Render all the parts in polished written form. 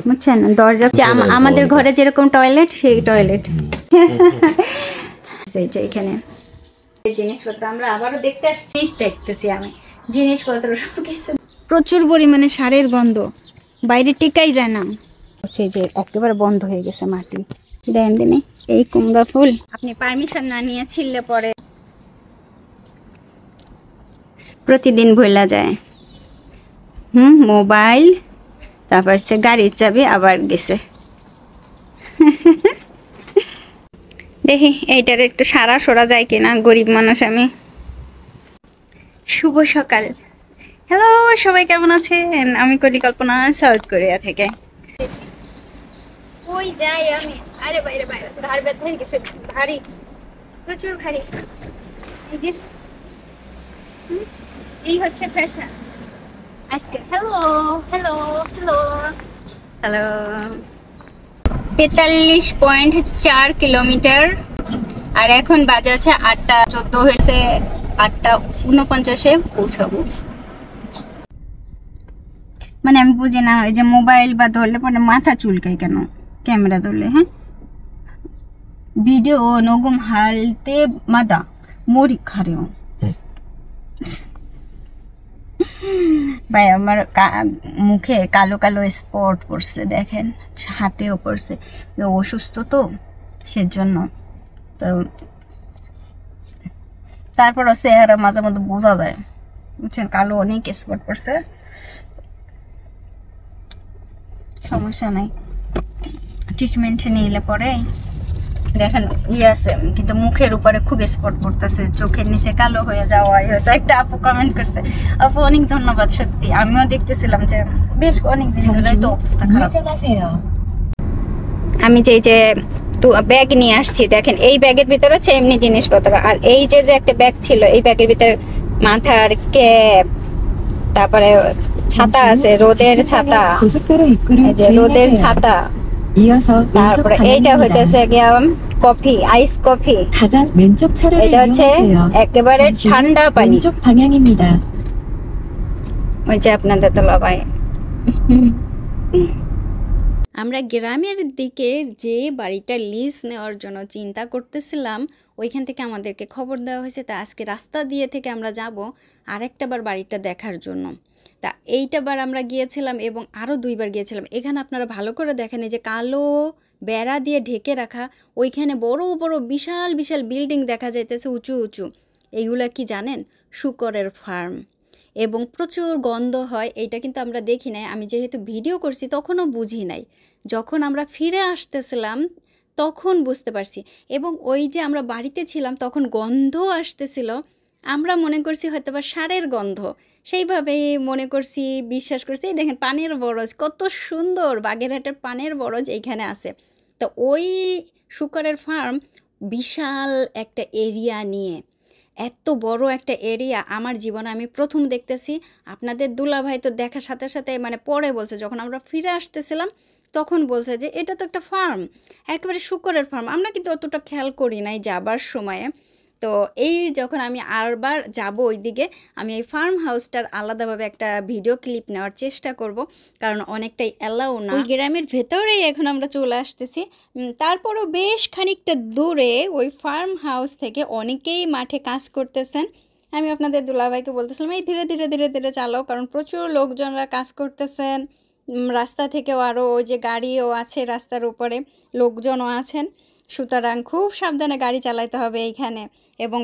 বুঝছেন দরজা আমাদের ঘরে যেরকম টয়লেট সেই টয়লেট এইখানে জিনিসপত্র আমরা আবারও দেখতে আসছি দেখতেছি আমি জিনিসপত্র সব কিছু প্রচুর পরিমাণে সারের গন্ধ বাইরে টিকাই যায় না হচ্ছে যে একেবারে বন্ধ হয়ে গেছে মাটি দেন দিনে এই কুমড়া ফুল আপনি পারমিশন না নিয়ে ছিললে পরে প্রতিদিন ভুলা যায় মোবাইল তারপর হচ্ছে গাড়ির চাবি আবার গেছে দেখি এইটার একটু সারা সরা যায় কিনা গরিব মানুষ আমি শুভ সকাল হ্যালো সবাই কেমন আছেন আমি পরিকল্পনা সাউথ কোরিয়া থেকে ওই যাই আমি আরে বাইরে বাইরে ঘাড় ব্যথা হয়ে গেছে ভারী প্রচুর ভারী এই যে এই হচ্ছে ফ্যাশন আজকে হ্যালো হ্যালো হ্যালো হ্যালো ৪৩.৪ কিলোমিটার আর এখন বাজে আছে ৮টা ১৪ হয়েছে ৮টা ৪৯-এ পৌঁছাবো মানে আমি বুঝি না ওই যে মোবাইল বা ধরলে পরে মাথা চুলকায় কেন ক্যামেরা ধরলে হ্যাঁ ভিডিও নগম হালতে মাদা মরি খারেও ভাই আমার মুখে কালো কালো স্পট পড়ছে দেখেন হাতেও পড়ছে অসুস্থ তো সেজন্য তো তারপর চেহারা মাঝে মধ্যে বোঝা যায় বুঝছেন কালো অনেক স্পট পড়ছে সমস্যা নাই ট্রিটমেন্ট নিলে পরে দেখেন আছে কিন্তু মুখের উপরে খুব স্পট পড়তেছে চোখের নিচে কালো হয়ে যাওয়া হয়েছে একটা আপু কমেন্ট করছে আপু অনেক ধন্যবাদ সত্যি আমিও দেখতেছিলাম যে বেশ অনেক দিন ধরে তো অবস্থা খারাপ আমি যে ব্যাগ নিয়ে আসছি দেখেন এই ব্যাগের ভিতরে আছে এমনি জিনিসপত্র আর এই যে একটা ব্যাগ ছিল এই ব্যাগের ভিতরে মাথার ক্যাপ তারপরে ছাতা আছে রোদের ছাতা এই যে রোদের ছাতা তারপরে এইটা হইতেছে কফি আইস কফি এটা হচ্ছে একেবারে ঠান্ডা পানি ওই যে আপনাদের তো লবাই আমরা গ্রামের দিকে যে বাড়িটা লিজ নেওয়ার জন্য চিন্তা করতেছিলাম ওইখান থেকে আমাদেরকে খবর দেওয়া হয়েছে তা আজকে রাস্তা দিয়ে থেকে আমরা যাব আরেকটা বার বাড়িটা দেখার জন্য তা এইটা বার আমরা গিয়েছিলাম এবং আরও 2বার গিয়েছিলাম এখানে আপনারা ভালো করে দেখেন এই যে কালো বেড়া দিয়ে ঢেকে রাখা ওইখানে বড় বড় বিশাল বিশাল বিল্ডিং দেখা যাইতেছে উঁচু উঁচু এইগুলা কি জানেন শূকরের ফার্ম এবং প্রচুর গন্ধ হয় এইটা কিন্তু আমরা দেখি নাই আমি যেহেতু ভিডিও করছি তখনও বুঝি নাই যখন আমরা ফিরে আসতেছিলাম তখন বুঝতে পারছি এবং ওই যে আমরা বাড়িতে ছিলাম তখন গন্ধ আসতেছিল আমরা মনে করছি হয়তো বা সারের গন্ধ সেইভাবেই মনে করছি বিশ্বাস করছি এই দেখেন পানের বরজ কত সুন্দর বাগেরহাটের পানের বরজ এইখানে আছে তো ওই শূকরের ফার্ম বিশাল একটা এরিয়া নিয়ে এত বড় একটা এরিয়া আমার জীবনে আমি প্রথম দেখতেছি আপনাদের দুলাভাই তো দেখার সাথে সাথে মানে পরে বলছে যখন আমরা ফিরে আসতেছিলাম তখন বলছে যে এটা তো একটা ফার্ম একেবারে শূকরের ফার্ম আমরা কিন্তু অতটা খেয়াল করি নাই যাবার সময়ে তো এই যখন আমি আরবার যাব ওইদিকে আমি এই ফার্ম হাউসটার আলাদাভাবে একটা ভিডিও ক্লিপ নেওয়ার চেষ্টা করব কারণ অনেকটাই অ্যালাউ না ওই গ্রামের ভেতরেই এখন আমরা চলে আসতেছি তারপরও বেশ খানিকটা দূরে ওই ফার্ম হাউস থেকে অনেকেই মাঠে কাজ করতেছেন আমি আপনাদের দুলাভাইকে বলতেছিলাম এই ধীরে ধীরে ধীরে ধীরে চালাও কারণ প্রচুর লোকজনরা কাজ করতেছেন রাস্তা থেকেও আরও ওই যে গাড়িও আছে রাস্তার উপরে লোকজনও আছেন সুতরাং খুব সাবধানে গাড়ি চালাতে হবে এইখানে এবং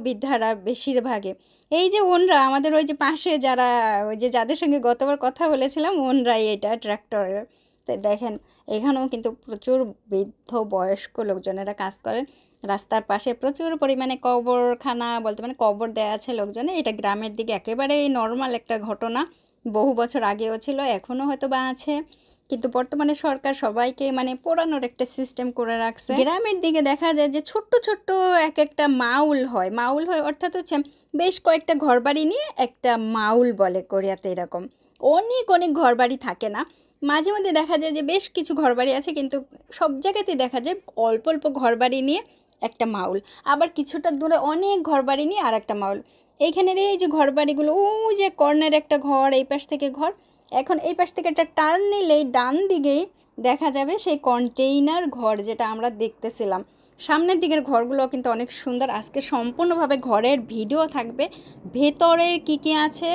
বৃদ্ধারা বেশিরভাগে এই যে ওনরা আমাদের ওই যে পাশে যারা ওই যে যাদের সঙ্গে গতবার কথা বলেছিলাম ওনরাই এটা ট্র্যাক্টরের তো দেখেন এখানেও কিন্তু প্রচুর বৃদ্ধ বয়স্ক লোকজনেরা কাজ করেন রাস্তার পাশে প্রচুর পরিমাণে কবরখানা বলতে মানে কবর দেয়া আছে লোকজনে এটা গ্রামের দিকে একেবারেই নর্মাল একটা ঘটনা বহু বছর আগেও ছিল এখনও হয়তো বা আছে কিন্তু বর্তমানে সরকার সবাইকে মানে পোড়ানোর একটা সিস্টেম করে রাখছে গ্রামের দিকে দেখা যায় যে ছোট্ট ছোট্ট একটা মাউল হয় অর্থাৎ হচ্ছে বেশ কয়েকটা ঘরবাড়ি নিয়ে একটা মাউল বলে কোরিয়াতে এরকম অনেক অনেক ঘরবাড়ি থাকে না মাঝে মধ্যে দেখা যায় যে বেশ কিছু ঘরবাড়ি আছে কিন্তু সব জায়গাতেই দেখা যায় অল্প অল্প ঘরবাড়ি নিয়ে একটা মাউল আবার কিছুটা দূরে অনেক ঘরবাড়ি নিয়ে আর একটা মাউল এইখানের এই যে ঘরবাড়িগুলো ওই যে কর্নার একটা ঘর এই পাশ থেকে ঘর এখন এই পাশ থেকে একটা টার্ন নিলেই ডান দিকেই দেখা যাবে সেই কন্টেইনার ঘর যেটা আমরা দেখতেছিলাম। সামনের দিকের ঘরগুলো কিন্তু অনেক সুন্দর। আজকে সম্পূর্ণভাবে ঘরের ভিডিও থাকবে, ভেতরে কি কি আছে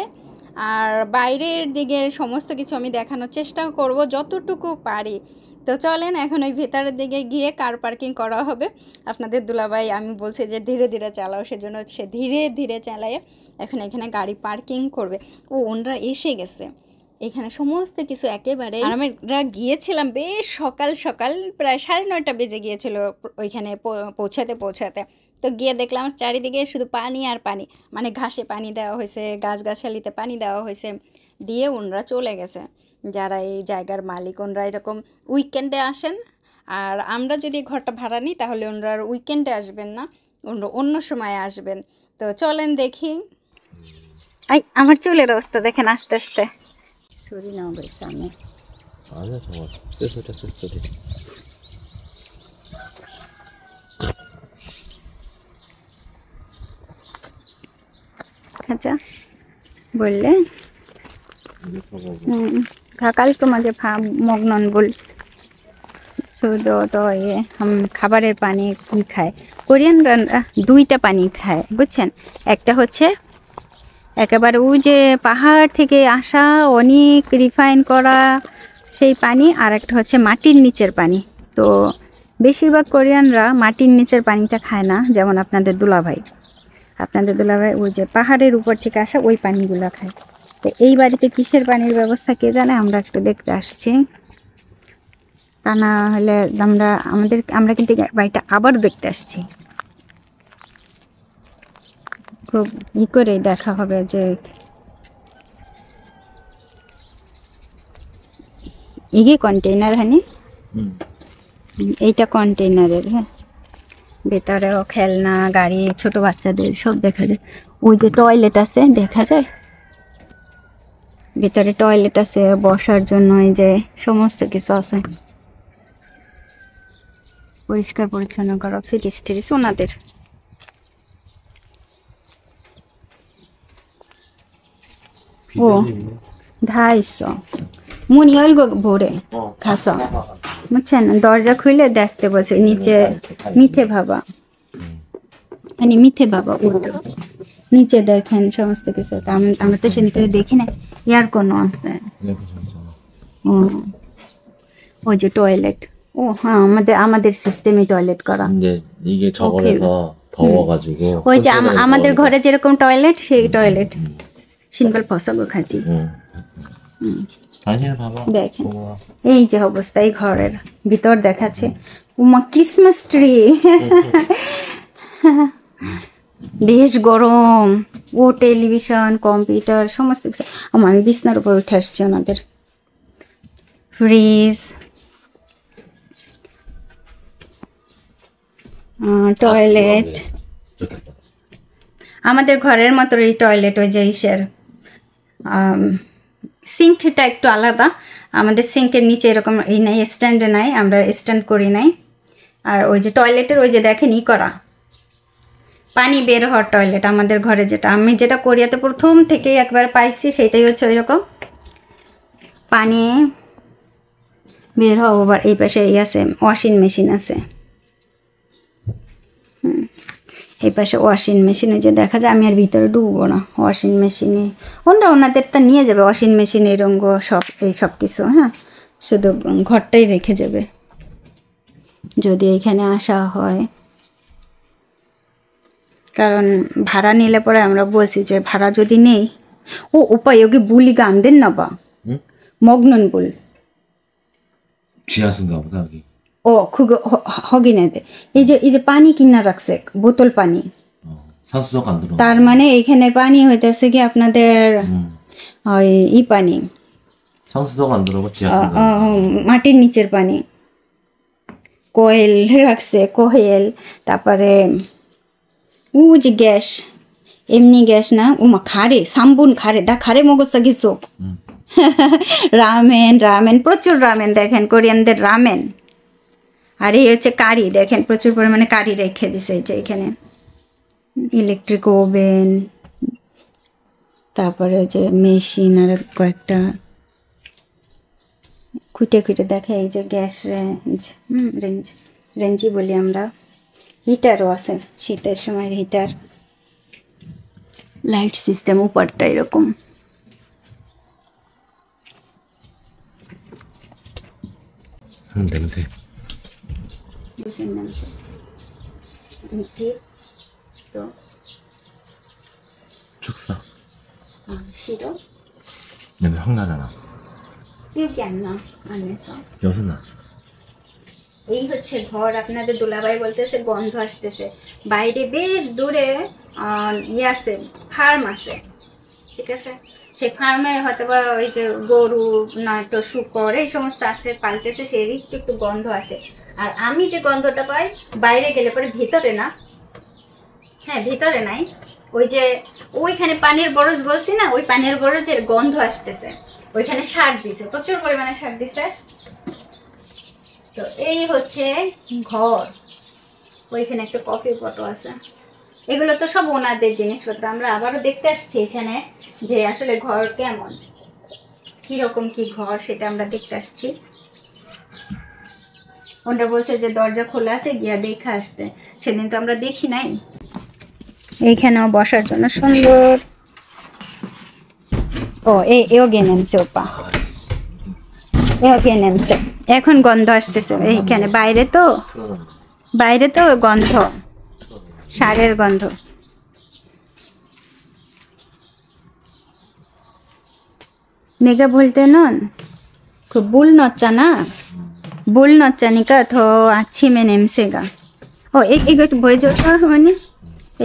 আর বাইরের দিকের সমস্ত কিছু আমি দেখানোর চেষ্টা করব যতটুকু পারি। তো চলেন এখন ওই ভেতরের দিকে গিয়ে কার পার্কিং করা হবে। আপনাদের দুলাভাই আমি বলছি যে ধীরে ধীরে চালাও, সেজন্য সে ধীরে ধীরে চালায় এখন এখানে গাড়ি পার্কিং করবে। ও ওনরা এসে গেছে এখানে সমস্ত কিছু একেবারে। আর আমরা গিয়েছিলাম বেশ সকাল সকাল, প্রায় 9:30 বেজে গিয়েছিল ওইখানে পৌঁছাতে। তো গিয়ে দেখলাম চারিদিকে শুধু পানি আর পানি, মানে ঘাসে পানি দেওয়া হয়েছে, গাছগাছালিতে পানি দেওয়া হয়েছে, দিয়ে ওনরা চলে গেছে। যারা এই জায়গার মালিক ওনরা এরকম উইকেন্ডে আসেন, আর আমরা যদি ঘরটা ভাড়া নিই তাহলে ওনরা উইকেন্ডে আসবেন না, ওনরা অন্য সময় আসবেন। তো চলেন দেখি। আমার চুলের অবস্থা দেখেন আস্তে আস্তে ছুরি নাও ভাই সামনে। 아니야 저거 쎄 খাঁচা বললে কালকে মাঝে মগনন বল শুধু তো খাবারের পানি কি খায় কোরিয়ান দুইটা পানি খায় বুঝছেন। একটা হচ্ছে একেবারে ওই যে পাহাড় থেকে আসা অনেক রিফাইন করা সেই পানি, আর একটা হচ্ছে মাটির নিচের পানি। তো বেশিরভাগ কোরিয়ানরা মাটির নিচের পানিটা খায় না, যেমন আপনাদের দুলাভাই ওই যে পাহাড়ের উপর থেকে আসা ওই পানিগুলো খায়। তো এই বাড়িতে কিসের পানির ব্যবস্থা কে জানে, আমরা একটু দেখতে আসছি। তা না হলে আমরা কিন্তু বাড়িটা আবার দেখতে আসছি, খুব ই করে দেখা হবে যে এগিয়ে কন্টেইনার হানি এইটা কন্টেইনারের। হ্যাঁ, ভেতরেও খেলনা গাড়ি ছোট বাচ্চাদের সব দেখা যায়। ওই যে টয়লেট আছে দেখা যায়, ভেতরে টয়লেট আছে বসার জন্য, এই যে সমস্ত কিছু আছে, পরিষ্কার পরিচ্ছন্ন করা ফ্রিজ ট্রিজ ওনাদের। ও 250 মুনি অল ভোরে খাস বুঝছেন। দরজা খুলে দেখতে বলছে নিচে মিথে ভাবা, মানে মিথে বাবা উল্টো নিচে দেখেন সমস্ত কিছু। আমরা তো সেদিকে দেখি না ইয়ার কোনো আছে। ওই যে টয়লেট, ও হ্যাঁ আমাদের সিস্টেমে টয়লেট করা। 이게 저번에서 더워가지고 ওই যে আমাদের ঘরে যেরকম টয়লেট সেই টয়লেট সিঙ্গল ফসল খাচ্ছি। দেখেন এই যে অবস্থা, এই ঘরের ভিতর দেখাচ্ছে। উমা ক্রিসমাস ট্রি বেশ গরম। ও টেলিভিশন কম্পিউটার সমস্ত কিছু। আমি বিছনার উপর উঠে আসছি। ওনাদের ফ্রিজ, টয়লেট আমাদের ঘরের মতো এই টয়লেট। ওই যে ইসের সিঙ্কটা একটু আলাদা, আমাদের সিঙ্কের নিচে এরকম এই নাই, স্ট্যান্ডে নাই, আমরা স্ট্যান্ড করি নাই। আর ওই যে টয়লেটের ওই যে দেখেন ই করা পানি বের হওয়ার টয়লেট আমাদের ঘরে, যেটা আমি যেটা কোরিয়াতে প্রথম থেকে একবার পাইছি সেটাই হচ্ছে ওই রকম পানি বের হওয়া। আবার এই পাশে এই আছে ওয়াশিং মেশিন আছে, এই পাশে ওয়াশিং মেশিনে যে দেখা যায়। আমি আর ভিতরে ডুববো না ওয়াশিং মেশিনে, ওনাদেরটা নিয়ে যাবে ওয়াশিং মেশিন এই রঙ্গ সব এই সব কিছু। হ্যাঁ, শুধু ঘরটাই রেখে যাবে যদি এখানে আসা হয়। কারণ ভাড়া নিলে পরে আমরা বলছি যে ভাড়া যদি নেই ও উপায় ওকে বুলি গান দেন না বা মগ্নন বুল 지하수인가 보다 여기. 그거 হগিনে দে। এই যে পানি কিনা রাখছে বোতল পানি, 산수석 안 들어. তার মানে এখানের পানি হইতেছে কি আপনাদের ওই ই পানি, 산수석 안 들어고 지하수. মাটির নিচের পানি। কোয়েল রাখছে, কোয়েল। তারপরে ও যে গ্যাস, এমনি গ্যাস না, উমা খারে সাম্বুন খারে দা খারে মগজা গেছো। রামেন প্রচুর রামেন দেখেন, কোরিয়ানদের রামেন। আর এই হচ্ছে কারি দেখেন, প্রচুর পরিমাণে কারি রেখে দিছে এই যে এখানে। ইলেকট্রিক ওভেন, তারপরে যে মেশিন আর কয়েকটা খুঁটে খুঁটে দেখে এই যে গ্যাস রেঞ্জি বলি আমরা। হিটারও আছে, শীতের সময় হিটার, লাইট সিস্টেম উপরটা এরকম। 냄새. 무슨 냄새? 집? 또? 축사. 싫어? 냄새 확 나잖아. 여기 안 나, 안에서। 여기서 나. এই হচ্ছে ঘর। আপনাদের দুলাভাই বলতেছে গন্ধ আসতেছে। বাইরে বেশ দূরে আছে, ফার্ম আছে, ঠিক আছে। সেই ফার্মে হয়তো বা ওই যে গরু নয়তো শুকর এই সমস্ত আছে, পালতেছে, সেই একটু একটু গন্ধ আসে। আর আমি যে গন্ধটা পাই বাইরে গেলে পরে, ভিতরে না, হ্যাঁ ভিতরে নাই, ওই যে ওইখানে পানির বরজ বলছি না, ওই পানির বরজের গন্ধ আসতেছে। ওইখানে সার দিছে, প্রচুর পরিমাণে সার দিছে। তো এই হচ্ছে ঘর। ওইখানে একটা কফি পটও আছে। এগুলো তো সব ওনাদের জিনিসপত্র। আমরা আবারও দেখতে আসছি এখানে যে আসলে ঘর কেমন, কিরকম কি ঘর, সেটা আমরা দেখতে আসছি। ওটা বলছে যে দরজা খোলা আছে, গিয়া দেখে আসতে। সেদিন তো আমরা দেখি নাই। এইখানেও বসার জন্য সুন্দর। ও এও গে নেমছে ওপা, এও গে নেমছে। এখন গন্ধ আসতেছে এইখানে। বাইরে তো গন্ধ, সারের গন্ধ। निगा बोलते नन खूब बुल नच्चा ना, बुल नच्चा निका तो अच्छी में नेमसेगा। ও একটু বই জোড়া মানে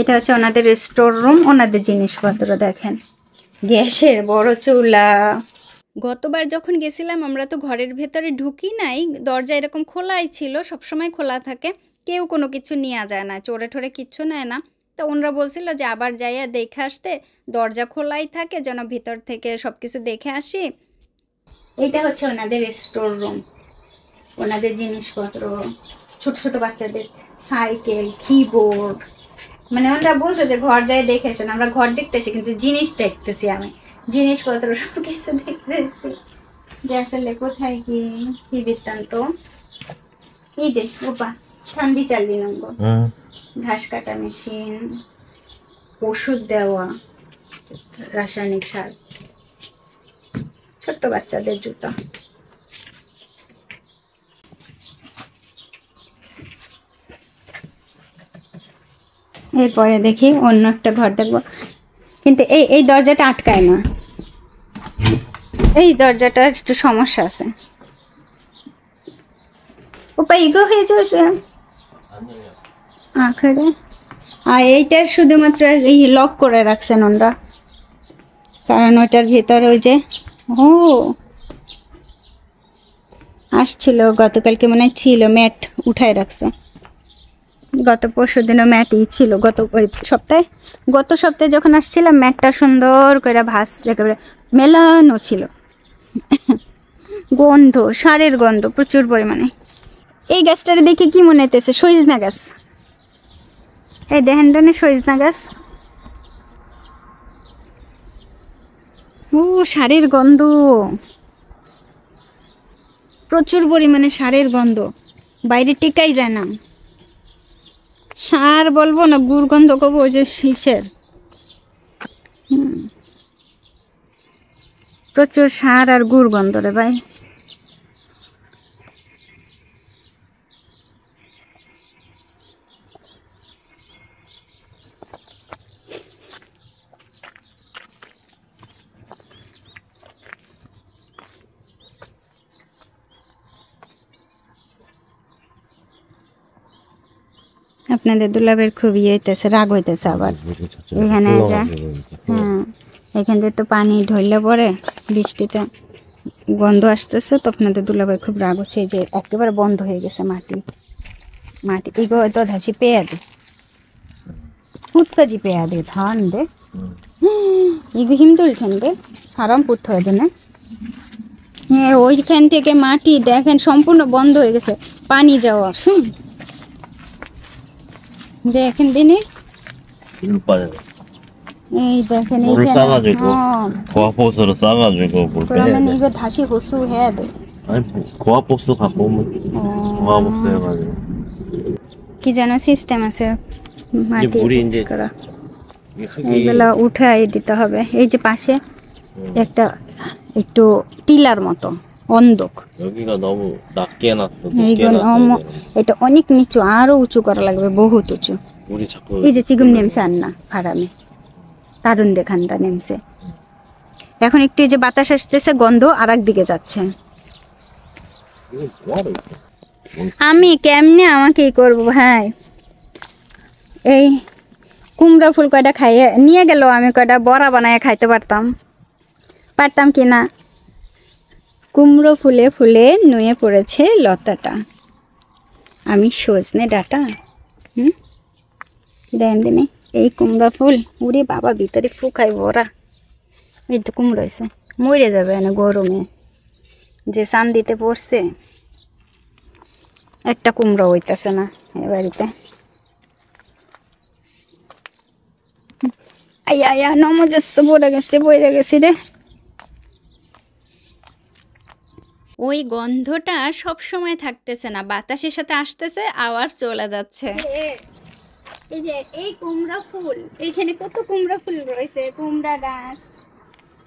এটা হচ্ছে ওনাদের স্টোর রুম, ওনাদের জিনিসপত্র দেখেন। গ্যাসের বড় চুলা। গতবার যখন গেছিলাম আমরা তো ঘরের ভেতরে ঢুকি নাই, দরজা এরকম খোলাই ছিল, সবসময় খোলা থাকে, কেউ কোনো কিছু নিয়ে যায় না, চোরে ঠোরে কিচ্ছু নেয় না। তো ওনারা বলছিল যে আবার যাইয়া দেখে আসতে, দরজা খোলাই থাকে যেন ভিতর থেকে সব কিছু দেখে আসি। এইটা হচ্ছে ওনাদের স্টোর রুম, ওনাদের জিনিসপত্র, ছোট ছোট বাচ্চাদের সাইকেল, কিবোর্ড। মানে ওনারা বলছে যে ঘর যাই দেখে আসেন। আমরা ঘর দেখতেছি কিন্তু জিনিস দেখতেছি, আমি জিনিসপত্র সব কিছু দেখতেছি যে আসলে কোথায় কি কি বৃত্তান্ত। এই যে ওপা ঠান্ডি চালি নম্বর, ঘাস কাটা মেশিন, ওষুধ দেওয়া, রাসায়নিক সার, ছোট্ট বাচ্চাদের জুতা। এরপরে দেখি অন্য একটা ঘর দেখবো, কিন্তু এই দরজাটা আটকায় না, এই দরজাটার একটু সমস্যা আছে। ওপা ইগো হয়ে যাচ্ছে আখড়ে। আর এইটার শুধুমাত্র এই লক করে রাখছেন ওনারা, কারণ ওইটার ভিতর ওই যে আসছিল গতকালকে মনে ছিল, ম্যাট উঠায় রাখছে। গত পরশু দিনও ম্যাটই ছিল, গত সপ্তাহে যখন আসছিলাম ম্যাটটা সুন্দর করে ভাস একেবারে মেলানো ছিল। গন্ধ, সারের গন্ধ প্রচুর পরিমাণে। এই গাছটারে দেখে কি মনে হইতেছে? সজনা গাছ। এই দেখেন দেন সজনা গাছ। ও সারের গন্ধ, প্রচুর পরিমাণে সারের গন্ধ, বাইরে টেকাই যায় না। সার বলবো না, গুড় গন্ধ করবো, ওই যে শীষের। প্রচুর সার আর গুড় গন্ধ রে ভাই। আপনাদের দুলাভের খুব ইয়ে হইতেছে, রাগ হইতেছে আবার। এখানে যা এখান থেকে তো পানি ঢইলে পরে বৃষ্টিতে গন্ধ আসতেছে, তো আপনাদের দুলাভাই খুব রাগ হচ্ছে। যে একেবারে বন্ধ হয়ে গেছে মাটি ইগো হয়তো ধাসি পেয়া দে, পুতকাজি পেয়া দে, ধান দে ইগো হিমদুল খেন দে, সারাম পুত হয়ে দেনে। হ্যাঁ ওইখান থেকে মাটি দেখেন সম্পূর্ণ বন্ধ হয়ে গেছে, পানি যাওয়া। দেখেন দিনে এই দেখেন এইখানে 싸가지고 고압호스로 싸가지고 물 그러면 이거 다시 호수해야 돼. 아니 고압복수 갖고 오면 고압복수 해가지고 কি যেন সিস্টেম আছে মাটি 물이 이제 করা 이게 흙이 এইগুলা উঠাই দিতে হবে এই যে পাশে একটা একটু টিলার মতো অন্ধক 여기가 너무 낮게 해놨어. 높게 এইগুলো 해놨어야 되는데 এটা অনেক নিচু আরো উঁচু করা লাগবে বহুত উঁচু 물이 자꾸 এই যে চিগুম নেমছে আন্না ফারামে তারুণ দেখানটা নেমছে এখন একটু এই যে বাতাস আসতেছে গন্ধ আরেক দিকে যাচ্ছে 이거 뭐하러 이렇게 আমি কেমনে আমাকে করব ভাই এই কুমড়া ফুল কয়টা খাইয়ে নিয়ে গেল আমি কয়টা বড়া বানায় খাইতে পারতাম কি না কুমড়ো ফুলে ফুলে নুয়ে পড়েছে লতাটা আমি সজনে ডাটা দেন দিনে এই কুমড়া ফুল উড়ে বাবা ভিতরে ফুকাই ভরা এই তো কুমড়ো হয়েছে মরে যাবে না গরমে যে সান দিতে পড়ছে একটা কুমড়ো হইতেছে না এ বাড়িতে আয়া আয়া নমজস্ব বইরে গেছে রে ওই গন্ধটা সব সময় থাকতেছে না বাতাসের সাথে আসতেছে আবার চলে যাচ্ছে এই যে এই কুমড়া ফুল এইখানে কত কুমড়া ফুল রয়েছে কুমড়া গাছ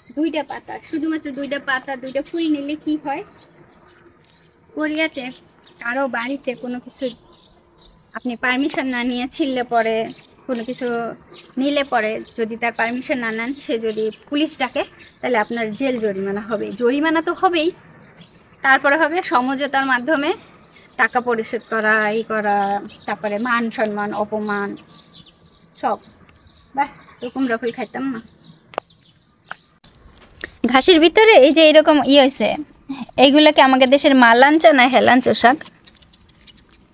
দুইটা পাতা শুধুমাত্র দুইটা পাতা দুইটা ফুল নিলে কি হয় কোরিয়াতে কারো বাড়িতে কোনো কিছু আপনি পারমিশন না নিয়ে ছিললে পরে কোনো কিছু নিলে পরে যদি তার পারমিশন না নেন সে যদি পুলিশ ডাকে তাহলে আপনার জেল জরিমানা হবে জরিমানা তো হবেই তারপরে হবে সমঝোতার মাধ্যমে টাকা পরিশোধ করা এই করা তারপরে মান সম্মান অপমান সব বাহ এরকম রকম খাইতাম না ঘাসের ভিতরে এই যে এরকম হয়েছে এইগুলোকে আমাদের দেশের মালাঞ্চা না হেলাঞ্চো শাক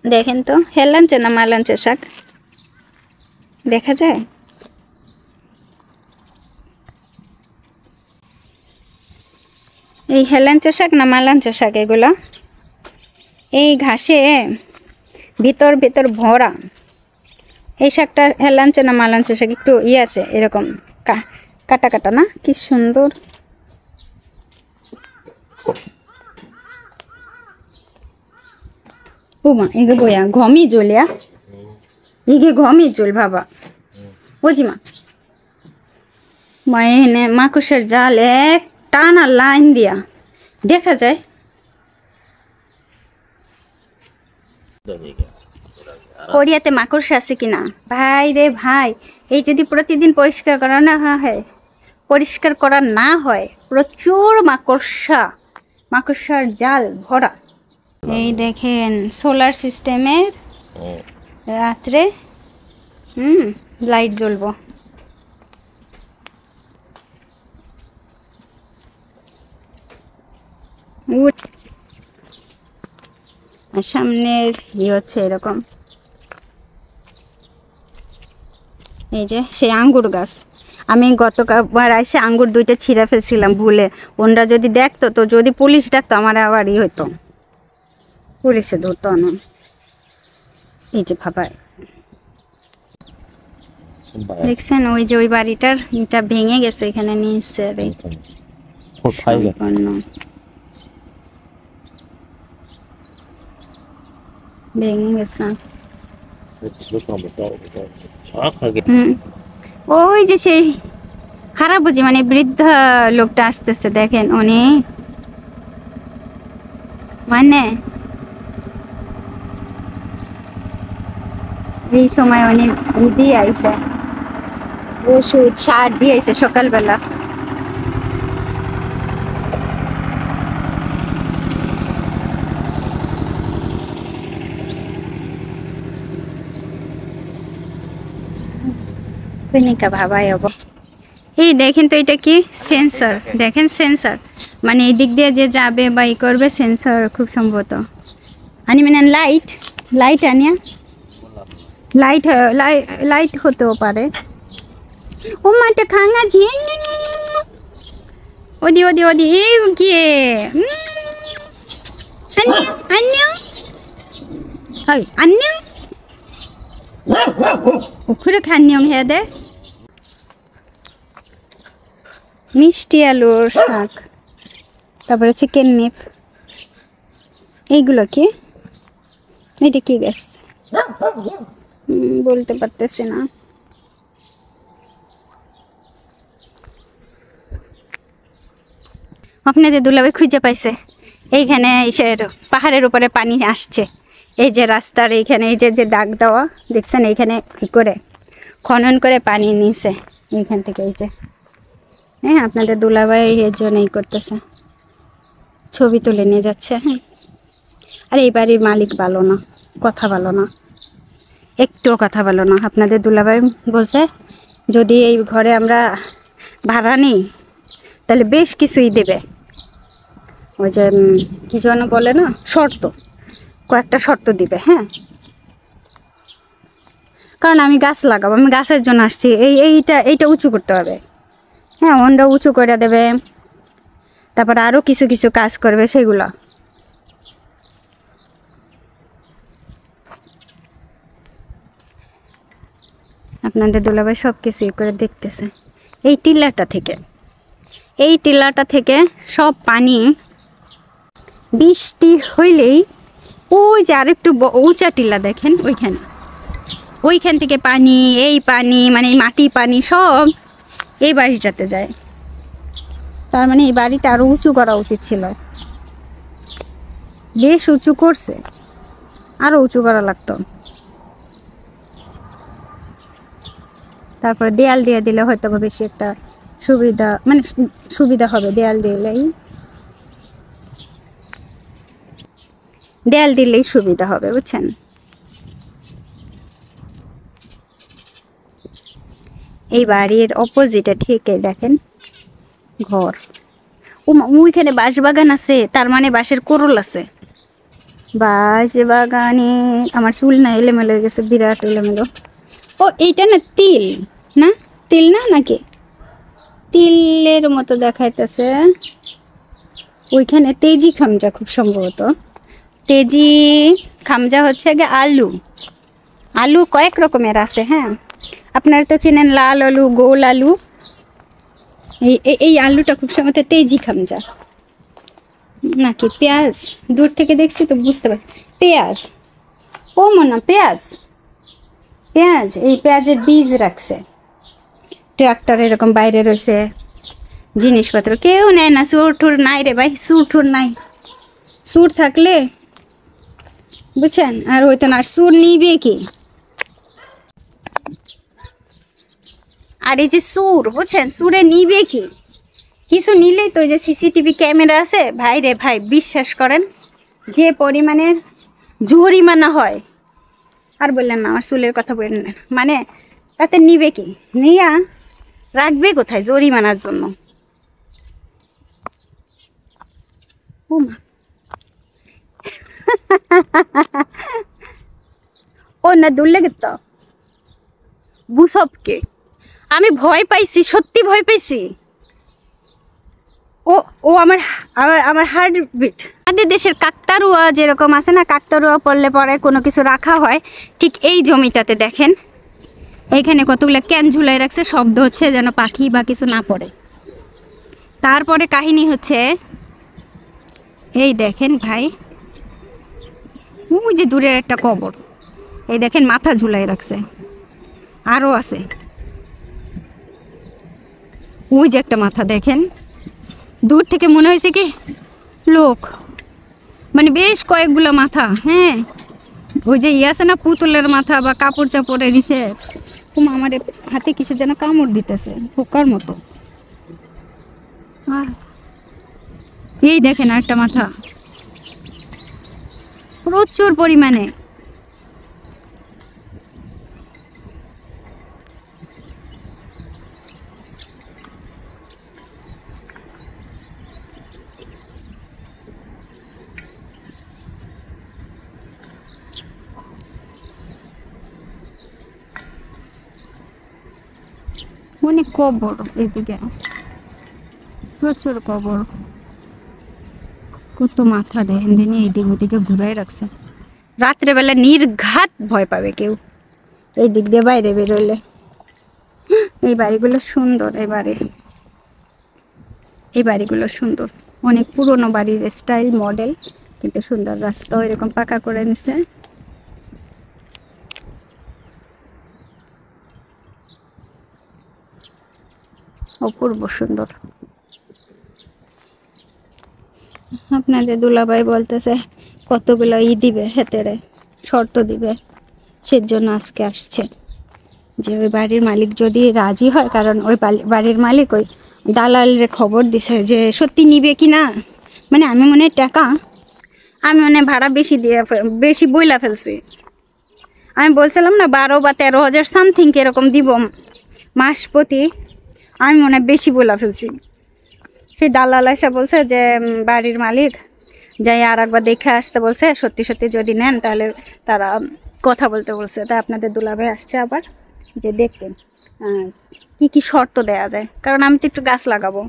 দেখেন তো হেলাঞ্চা না মালাঞ্চা শাক দেখা যায় এই হেলাঞ্চো শাক না মালাঞ্চো শাক এগুলো এই ঘাসে ভিতর ভিতর ভরা এই শাকটা হেলাঞ্চো না মালাঞ্চো শাক একটু আছে এরকম কাটা কাটা না কি সুন্দর ওমা এগে বয়া ঘমি জলিয়া এগে ঘমি জল বাবা বুঝিমা মায়েনে মাকুশের জাল এক টানা লাইন দিয়া দেখা যায় কোরিয়াতে মাকড় আছে কিনা ভাই রে ভাই এই যদি প্রতিদিন পরিষ্কার করা না হয় প্রচুর মাকড়সার জাল ভরা এই দেখেন সোলার সিস্টেমের রাত্রে লাইট জ্বলবো সামনের হচ্ছে এরকম এই যে সেই আঙ্গুর গাছ আমি গতবার এসে আঙ্গুর দুইটা ছিঁড়ে ফেলছিলাম ভুলে ওনরা যদি দেখতো তো যদি পুলিশ ডাকতো আমার আবার হতো পুলিশে ধরতো না এই যে ভাবা দেখছেন ওই যে ওই বাড়িটার এটা ভেঙে গেছে এখানে নিচে ভেঙে গেছে ওই যে সেই হারাবুঝি মানে বৃদ্ধ লোকটা আসতেছে দেখেন উনি মানে এই সময় উনি দিয়ে আইসে ওষুধ সার দিয়ে আইসে সকালবেলা ভাবাই হব এই দেখেন তো এটা কি সেন্সর দেখেন সেন্সর মানে এই দিক দিয়ে যে যাবে বা ই করবে সেন্সর খুব সম্ভবত আনি মানে লাইট আনিয়া লাইট হতেও পারে ও মাটা খাঙা ঝিয়ে ওদি এই গিয়ে আন্যা পুকুরে খান্যং হে দে মিষ্টি আলুর শাক তারপরে চিকেন নিপ এইগুলো কি? এটা কি গাছ? বলতে পারতেছি না। আপনাদের দুলাভাই খুঁজে পাইছে। এইখানে এসে পাহাড়ের উপরে পানি আসছে। এই যে রাস্তার এইখানে এই যে দাগ দেওয়া দেখছেন, এইখানে কি করে খনন করে পানি নিছে এইখান থেকে। এই যে হ্যাঁ, আপনাদের দুলাভাই এর জন্য এই করতেছে, ছবি তুলে নিয়ে যাচ্ছে। হ্যাঁ, আর এই বাড়ির মালিক ভালো না, কথা ভালো না, একটুও কথা ভালো না। আপনাদের দুলাভাই বলছে যদি এই ঘরে আমরা ভাড়া নিই তাহলে বেশ কিছুই দেবে। ওই যে কি যেন বলে না, শর্ত, কয়েকটা শর্ত দিবে। হ্যাঁ, কারণ আমি গাছ লাগাবো, আমি গাছের জন্য আসছি। এইটা উঁচু করতে হবে। হ্যাঁ, ওনরা উঁচু করে দেবে, তারপরে আরও কিছু কিছু কাজ করবে সেগুলো। আপনাদের দুলাভাই সব কিছু করে দেখতেছে। এই টিলাটা থেকে সব পানি বৃষ্টি হইলেই ওই যে আরেকটু উঁচা টিলা দেখেন, ওইখান থেকে পানি, এই পানি মানে এই মাটি পানি সব এই বাড়িটাতে যায়। তার মানে এই বাড়িটা আরো উঁচু করা উচিত ছিল। বেশ উঁচু করছে, আরো উঁচু করা লাগতো। তারপরে দেয়াল দিয়ে দিলে হয়তো বেশি একটা সুবিধা, মানে সুবিধা হবে। দেয়াল দিলেই সুবিধা হবে, বুঝছেন। এই বাড়ির অপোজিটে ঠিক দেখেন ঘর। ওইখানে বাঁশ বাগান আছে, তার মানে বাঁশের কোরল আছে। বাঁশ বাগানে আমার চুল না এলোমেলো হয়ে গেছে, বিরাট এলোমেলো। ও এইটা না তিল, না তিল না নাকি তিলের মতো দেখাইতেছে। ওইখানে তেজি খামজা, খুব সম্ভবত তেজি খামজা হচ্ছে গে আলু কয়েক রকমের আছে। হ্যাঁ, আপনারা তো চেনেন লাল আলু, গোল আলু। এই আলুটা খুব সম্ভবত তেজি খামজা নাকি পেঁয়াজ। দূর থেকে দেখছি তো বুঝতে পারছি পেঁয়াজ। ও মনে পেঁয়াজ, এই পেঁয়াজের বীজ রাখছে। ট্রাক্টর এরকম বাইরে রয়েছে, জিনিসপত্র কেউ নেয় না। সুর টুর নাই রে ভাই, সুর নাই। সুর থাকলে বুঝছেন আর হইতো না। সুর নিবে কি? আর এই যে সুর, বুঝছেন, সুরে নিবে কি? কিছু নিলেই তো যে সিসিটিভি ক্যামেরা আছে ভাই রে ভাই, বিশ্বাস করেন যে পরিমাণের জরিমানা হয়। আর বললেন না, আমার চুলের কথা বললেন না, মানে তাতে নিবে কি? নিয়া রাখবে কোথায় জরিমানার জন্য? ও মা, ও না দূর লেগে তো বুসবকে আমি ভয় পাইছি, সত্যি ভয় পাইছি। ও আমার হার্টবিট। আমাদের দেশের কাকতারুয়া যেরকম আছে না, কাকতারুয়া পড়লে পরে কোনো কিছু রাখা হয়, ঠিক এই জমিটাতে দেখেন এইখানে কতগুলো ক্যান ঝুলাই রাখছে, শব্দ হচ্ছে যেন পাখি বা কিছু না পড়ে। তারপরে কাহিনী হচ্ছে এই দেখেন ভাই, ওই যে দূরের একটা কবর, এই দেখেন মাথা ঝুলাই রাখছে। আরও আছে, ওই যে একটা মাথা দেখেন, দূর থেকে মনে হয়েছে কি লোক, মানে বেশ কয়েকগুলো মাথা। হ্যাঁ, ওই যে আছে না পুতুলের মাথা বা কাপড় চাপড়ের ইসে। আমার হাতে কিসে যেন কামড় দিতেছে পোকার মতো। এই দেখেন আরেকটা মাথা, প্রচুর পরিমাণে। অনেক কবর এদিকে, প্রচুর কবর, কত মাথা দেখেন দিনে এইদিক ওদিকে ঘুরাই রাখছে। রাত্রেবেলা নির্ঘাত ভয় পাবে কেউ এই দিক দিয়ে বাইরে বেরোলে। এই বাড়িগুলো সুন্দর, এই বাড়িগুলো সুন্দর, অনেক পুরনো বাড়ির স্টাইল মডেল, কিন্তু সুন্দর রাস্তা এরকম পাকা করে নিছে। অপূর্ব সুন্দর। আপনাদের দুলাভাই বলতেছে কতগুলো দিবে হেতেরে শর্ত দিবে, সেজন্য আজকে আসছে যে ওই বাড়ির মালিক যদি রাজি হয়, কারণ ওই বাড়ির মালিক ওই দালালের খবর দিছে যে সত্যি নিবে কি না। মানে আমি মনে টাকা আমি মানে ভাড়া বেশি বইলা ফেলছি। আমি বলছিলাম না 12 বা 13,000 সামথিং এরকম দিব মাস প্রতি, আমি মনে বেশি বইলা ফেলছি। সেই দালাল এসে বলছে যে বাড়ির মালিক যাই আর একবার দেখে আসতে বলছে, সত্যি সত্যি যদি নেন তাহলে তারা কথা বলতে বলছে। তাই আপনাদের দুলাভাই আসছে আবার যে দেখবেন কি কি শর্ত দেয়া যায়, কারণ আমি তো একটু গাছ লাগাবো।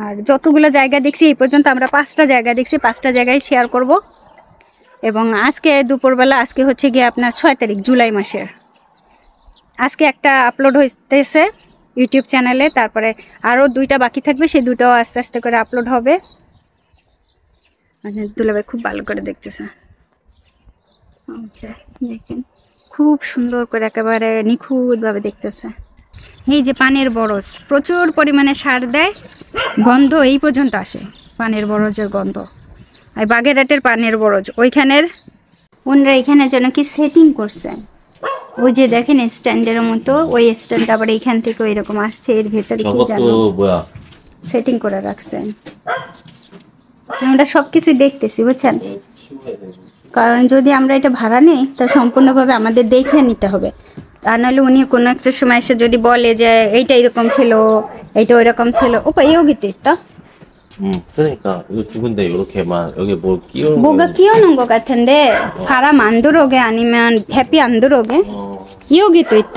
আর যতগুলো জায়গা দেখছি এই পর্যন্ত আমরা 5টা জায়গা দেখছি, 5টা জায়গায় শেয়ার করব। এবং আজকে দুপুরবেলা, আজকে হচ্ছে গিয়ে আপনার 6 তারিখ জুলাই মাসের, আজকে একটা আপলোড হইতেছে ইউটিউব চ্যানেলে, তারপরে আরও 2টা বাকি থাকবে, সেই 2টাও আস্তে আস্তে করে আপলোড হবে। মানে দুলাভাই খুব ভালো করে দেখতেছে। আচ্ছা দেখেন খুব সুন্দর করে একেবারে নিখুঁতভাবে দেখতেছে। এই যে পানের বরজ প্রচুর পরিমাণে সার দেয়, গন্ধ এই পর্যন্ত আসে, পানের বরজের গন্ধ। আর বাগেরহাটের পানের বরজ ওইখানের ওনারা এখানে যেন কি সেটিং করছে, ওই যে দেখেন স্ট্যান্ডের মতো, ওই স্ট্যান্ড আবার এইখান থেকে ওই রকম আসছে, এর ভেতরে কি জানো সেটিং করে রাখছে। আমরা সবকিছু দেখতেছি বুঝছেন, কারণ যদি আমরা এটা ভাড়া নিই তা সম্পূর্ণভাবে আমাদের দেখে নিতে হবে। তা নাহলে উনি কোনো একটা সময় এসে যদি বলে যে এইটা এরকম ছিল, এইটা ওইরকম ছিল, 오빠 여기 또 있다? 그러니까 이거 두 군데 이렇게만 여기 뭐 끼우는 뭐가 끼우는 것 같은데 바람 안 들어오게 아니면 햇빛 안 들어오게? 여기 또 있다?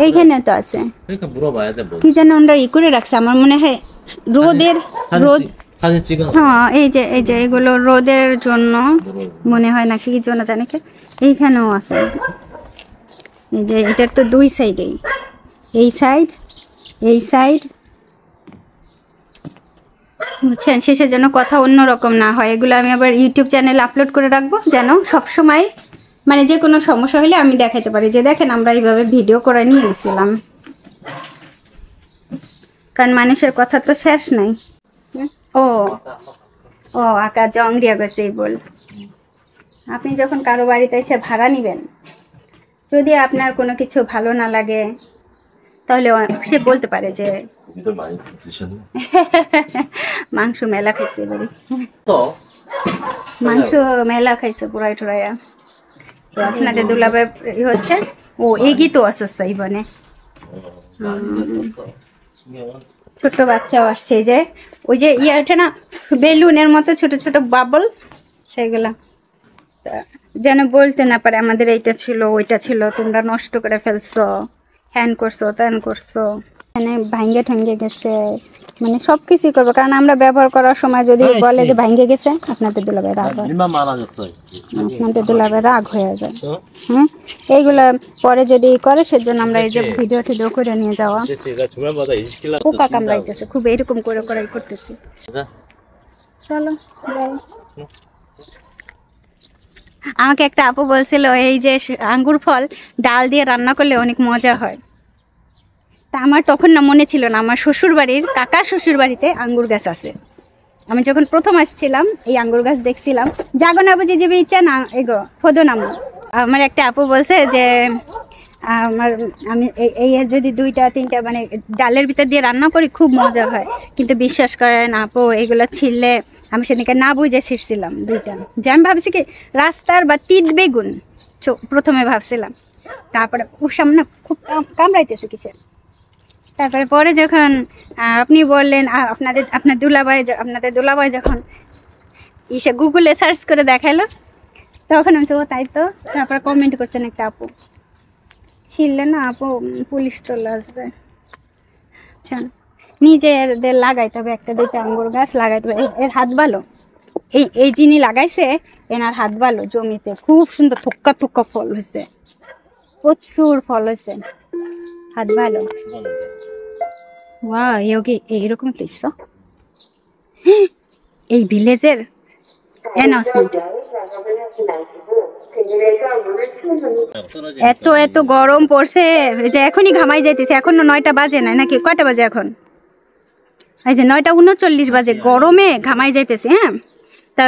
এইখানে তো আছে। 그러니까 물어봐야 돼 뭐. কি যেন ওরা ই করে রাখছে, আমার মনে হয় রোদের রোদ। 사진 찍어. হ্যাঁ এই যে এগুলো রোদের জন্য মনে হয় নাকি কি জন্য জানি কি। এইখানেও আছে, এই যে এটার তো 2 সাইডেই, এই সাইড এই সাইড, বুঝছেন। শেষের জন্য কথা অন্যরকম না হয়। এগুলো আমি আবার ইউটিউব চ্যানেলে আপলোড করে রাখবো, যেন সবসময় মানে যে কোনো সমস্যা হলে আমি দেখাতে পারি যে দেখেন আমরা এইভাবে ভিডিও করে নিয়ে গেছিলাম। কারণ মানুষের কথা তো শেষ নাই। ও ও আকা জংরিয়া গেছে বল। আপনি যখন কারো বাড়িতে এসে ভাড়া নেবেন, যদি আপনার কোনো কিছু ভালো না লাগে তাহলে সে বলতে পারে যে মাংস মেলা খাইছে বাড়ি, মাংস মেলা খাইছে পুরাই টুরাইয়া। তো আপনাদের দুলাভাই হচ্ছে ও এগিয়ে তো আসছে ইবনে ছোট বাচ্চাও আসছে, যে ওই যে ইয়ে ওঠে না বেলুনের মতো ছোট ছোট বাবল, সেগুলা যেন বলতে না পারে আমাদের এইটা ছিল ওইটা ছিল, তোমরা নষ্ট করে ফেলছো, হ্যান করছো ত্যান করছো। এখানে ভাঙ্গে ঠাঙ্গে গেছে, মানে সব কিছুই করবো, কারণ আমরা ব্যবহার করার সময় যদি বলে যে ভাঙ্গে গেছে আপনাদের দুলাভাই রাগ হয়, আপনাদের দুলাভাই রাগ হয়ে যায়। হ্যাঁ এইগুলা পরে যদি করে, সেজন্য আমরা এই যে ভিডিও টিডিও করে নিয়ে যাওয়া। পোকা কামড়াইতেছে খুব, এরকম করে করাই করতেছি। চলো যাই। আমাকে একটা আপু বলছিল এই যে আঙ্গুর ফল ডাল দিয়ে রান্না করলে অনেক মজা হয়। তা আমার তখন না মনে ছিল না, আমার শ্বশুর বাড়ির কাকা শ্বশুর বাড়িতে আঙ্গুর গাছ আছে। আমি যখন প্রথম আসছিলাম এই আঙ্গুর গাছ দেখছিলাম, জাগো না বুঝি যাবে ইচ্ছা না এগো খোদো নাম। আমার একটা আপু বলছে যে আমি এই যদি 2টা 3টা মানে ডালের ভিতর দিয়ে রান্না করি খুব মজা হয়, কিন্তু বিশ্বাস করেন আপু এগুলো ছিললে আমি সেদিনকে না বুঝে ছিঁড়ছিলাম 2টা, যে আমি ভাবছি কি রাস্তার বা তিত বেগুন প্রথমে ভাবছিলাম, তারপরে ও সামনে খুব কামড়াইতেছে কিসের। তারপরে পরে যখন আপনি বললেন আপনাদের দুলাভাই যখন ইসে গুগলে সার্চ করে দেখালো, তখন আমি ও তাই তো। তারপরে কমেন্ট করছেন একটা আপু, ছিললে না আপু পুলিশ চলে আসবে। আচ্ছা নিজেদের লাগাইতে হবে, 1-2টা আঙ্গুর গাছ লাগাইতে হবে। এর হাত ভালো, এই যিনি লাগাইছে এনার হাত ভালো, জমিতে খুব সুন্দর থোক্কা থোক্কা ফল হয়েছে, প্রচুর ফল হয়েছে, হাত ভালো। ওয়া এরকম তো ইচ্ছা এই ভিলেজের অ্যানাউন্সমেন্ট। এত এত গরম পড়ছে যে এখনই ঘামাই যাইতেছে। এখনো 9টা বাজে না নাকি? কয়টা বাজে এখন? এই যে 9:39 বাজে, গরমে ঘামাই যাইতেছে। হ্যাঁ, তা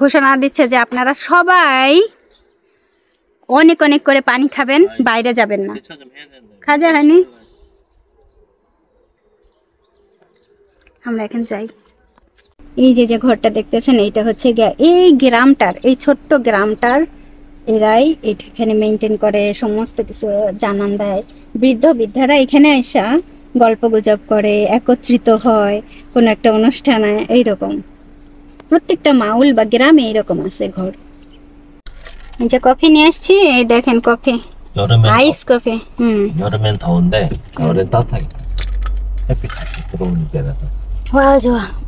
ঘোষণা দিচ্ছে যে আপনারা সবাই অনেক অনেক করে পানি খাবেন, বাইরে যাবেন না। খাজা হয়নি, আমরা এখন যাই। এই যে যে ঘরটা দেখতেছেন, এইটা হচ্ছে এই গ্রামটার, এই ছোট্ট গ্রামটার এরাই এখানে মেনটেন করে, সমস্ত কিছু জানান দেয়। বৃদ্ধারা এখানে এসা গল্প গুজব করে, একত্রিত হয় কোনো একটা অনুষ্ঠানে। এইরকম প্রত্যেকটা মাউল বা গ্রামে এরকম আছে ঘর। এই যে কফি নিয়ে আসছি, এই দেখেন কফি, আইস কফি। 여름엔 더운데 겨울엔 따뜻하게 햇빛 들어오는 때라서 와 좋아.